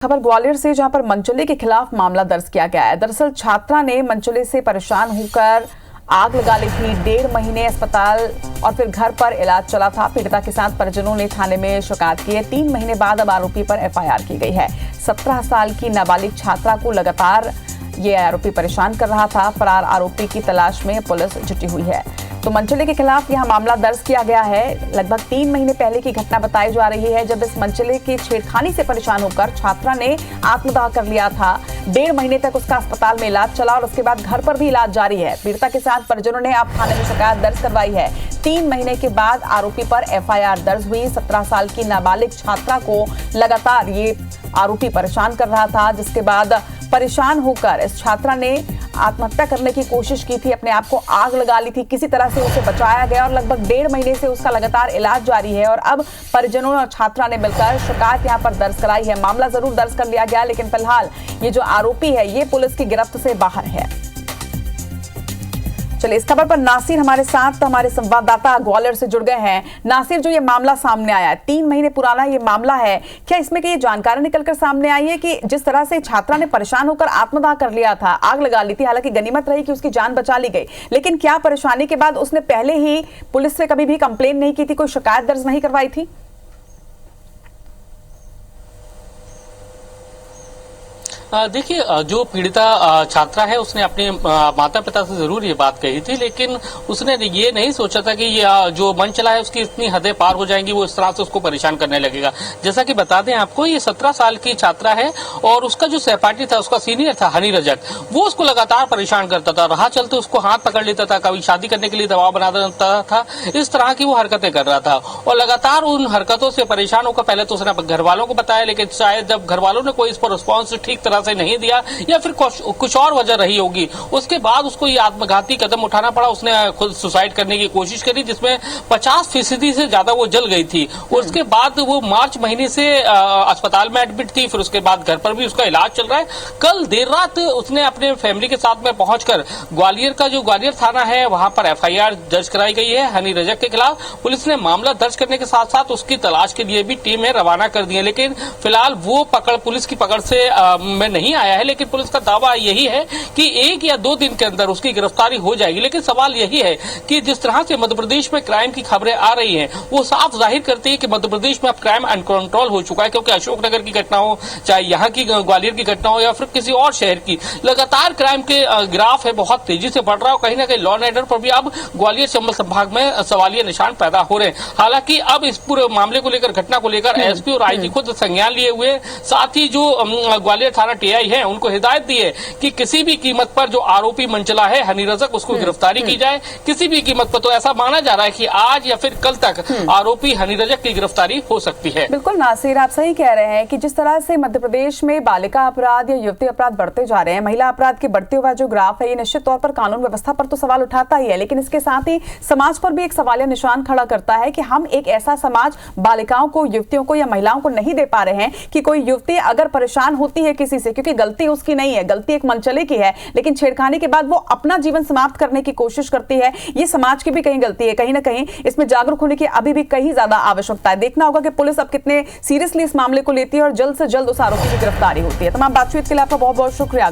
खबर ग्वालियर से, जहां पर मनचले के खिलाफ मामला दर्ज किया गया है। दरअसल छात्रा ने मनचले से परेशान होकर आग लगा ली थी। 1.5 महीने अस्पताल और फिर घर पर इलाज चला था। पीड़िता के साथ परिजनों ने थाने में शिकायत की है। 3 महीने बाद अब आरोपी पर एफआईआर की गई है। 17 साल की नाबालिग छात्रा को लगातार ये आरोपी परेशान कर रहा था। फरार आरोपी की तलाश में पुलिस जुटी हुई है। तो मनचले के खिलाफ यह मामला दर्ज किया गया है। लगभग 3 महीने पहले की घटना बताई जा रही है, जब इस मनचले की छेड़खानी से परेशान होकर छात्रा ने आत्मदाह कर लिया था। 1.5 महीने तक उसका अस्पताल में इलाज चला और उसके बाद घर पर भी इलाज जारी है। पीड़िता के साथ परिजनों ने अब थाने में शिकायत दर्ज करवाई है। 3 महीने के बाद आरोपी पर एफआईआर दर्ज हुई। 17 साल की नाबालिग छात्रा को लगातार ये आरोपी परेशान कर रहा था, जिसके बाद परेशान होकर इस छात्रा ने आत्महत्या करने की कोशिश की थी। अपने आप को आग लगा ली थी। किसी तरह से उसे बचाया गया और लगभग 1.5 महीने से उसका लगातार इलाज जारी है। और अब परिजनों और छात्रा ने मिलकर शिकायत यहां पर दर्ज कराई है। मामला जरूर दर्ज कर लिया गया, लेकिन फिलहाल ये जो आरोपी है ये पुलिस की गिरफ्त से बाहर है। चलिए, इस खबर पर नासिर हमारे साथ, हमारे संवाददाता ग्वालियर से जुड़ गए हैं। नासिर, जो ये मामला सामने आया है, 3 महीने पुराना ये मामला है, क्या इसमें ये जानकारी निकलकर सामने आई है कि जिस तरह से छात्रा ने परेशान होकर आत्मदाह कर लिया था, आग लगा ली थी, हालांकि गनीमत रही कि उसकी जान बचा ली गई, लेकिन क्या परेशानी के बाद उसने पहले ही पुलिस से कभी भी कंप्लेन नहीं की थी, कोई शिकायत दर्ज नहीं करवाई थी? देखिए, जो पीड़िता छात्रा है उसने अपने माता पिता से जरूर ये बात कही थी, लेकिन उसने ये नहीं सोचा था कि ये जो मन चला है उसकी इतनी हदें पार हो जाएंगी, वो इस तरह से उसको परेशान करने लगेगा। जैसा कि बता दें आपको, ये 17 साल की छात्रा है और उसका जो सहपाठी था, उसका सीनियर था हनी रजक, वो उसको लगातार परेशान करता था। राह चलते उसको हाथ पकड़ लेता था, कभी शादी करने के लिए दबाव बना देता था। इस तरह की वो हरकतें कर रहा था और लगातार उन हरकतों से परेशान होकर पहले तो उसने घर वालों को बताया, लेकिन शायद जब घर वालों ने कोई इस पर रिस्पॉन्स ठीक तरह से नहीं दिया या फिर कुछ और वजह रही होगी, उसके बाद उसको ये आत्मघाती कदम उठाना पड़ा। उसने खुद सुसाइड करने की कोशिश करी, जिसमें 50% से ज्यादा वो जल गई थी। और उसके बाद वो मार्च महीने से अस्पताल में एडमिट थी, फिर उसके बाद घर पर भी उसका इलाज चल रहा है। कल देर रात उसने अपने फैमिली के साथ में पहुंचकर ग्वालियर का जो ग्वालियर थाना है वहां पर एफआईआर दर्ज कराई गई है हनी रजक के खिलाफ। पुलिस ने मामला दर्ज करने के साथ साथ उसकी तलाश के लिए भी टीमें रवाना कर दी है, लेकिन फिलहाल वो पुलिस की पकड़ से में नहीं आया है। लेकिन पुलिस का दावा यही है कि 1 या 2 दिन के अंदर उसकी गिरफ्तारी हो जाएगी। लेकिन सवाल यही है कि जिस तरह से मध्य प्रदेश में क्राइम की खबरें आ रही हैं, वो साफ जाहिर करती है कि मध्य प्रदेश में अब क्राइम अनकंट्रोल हो चुका है, क्योंकि अशोकनगर की घटना हो, चाहे यहाँ की ग्वालियर की घटना हो या फिर किसी और शहर की, लगातार क्राइम के ग्राफ है बहुत तेजी से बढ़ रहा है। कहीं ना कहीं लॉ एंड ऑर्डर पर भी अब ग्वालियर चंबल संभाग में सवालिया निशान पैदा हो रहे हैं। हालांकि अब इस पूरे मामले को लेकर, घटना को लेकर एसपी और आईजी खुद संज्ञान लिए हुए, साथ ही जो ग्वालियर थाना टीआई है उनको हिदायत दी है कि किसी भी कीमत पर जो आरोपी मनचला है हनी रजक, उसको गिरफ्तारी की जाए किसी भी कीमत पर। तो ऐसा माना जा रहा है कि आज या फिर कल तक आरोपी हनी रजक की गिरफ्तारी हो सकती है। बिल्कुल नासिर, आप सही कह रहे हैं कि जिस तरह से मध्य प्रदेश में बालिका अपराध या युवती अपराध बढ़ते जा रहे हैं, महिला अपराध के बढ़ते हुआ जो ग्राफ है, ये निश्चित तौर पर कानून व्यवस्था पर तो सवाल उठाता ही है, लेकिन इसके साथ ही समाज पर भी एक सवालिया निशान खड़ा करता है कि हम एक ऐसा समाज बालिकाओं को, युवतियों को या महिलाओं को नहीं दे पा रहे हैं कि कोई युवती अगर परेशान होती है किसी से, क्योंकि गलती उसकी नहीं है, गलती एक मनचले की है, लेकिन छेड़खानी के बाद वो अपना जीवन समाप्त करने की कोशिश करती है, ये समाज की भी कहीं गलती है। कहीं ना कहीं इसमें जागरूक होने की अभी भी कहीं ज्यादा आवश्यकता है। देखना होगा कि पुलिस अब कितने सीरियसली इस मामले को लेती है और जल्द से जल्द उस आरोपी की गिरफ्तारी होती है। तमाम बातचीत के लिए आपका बहुत बहुत शुक्रिया।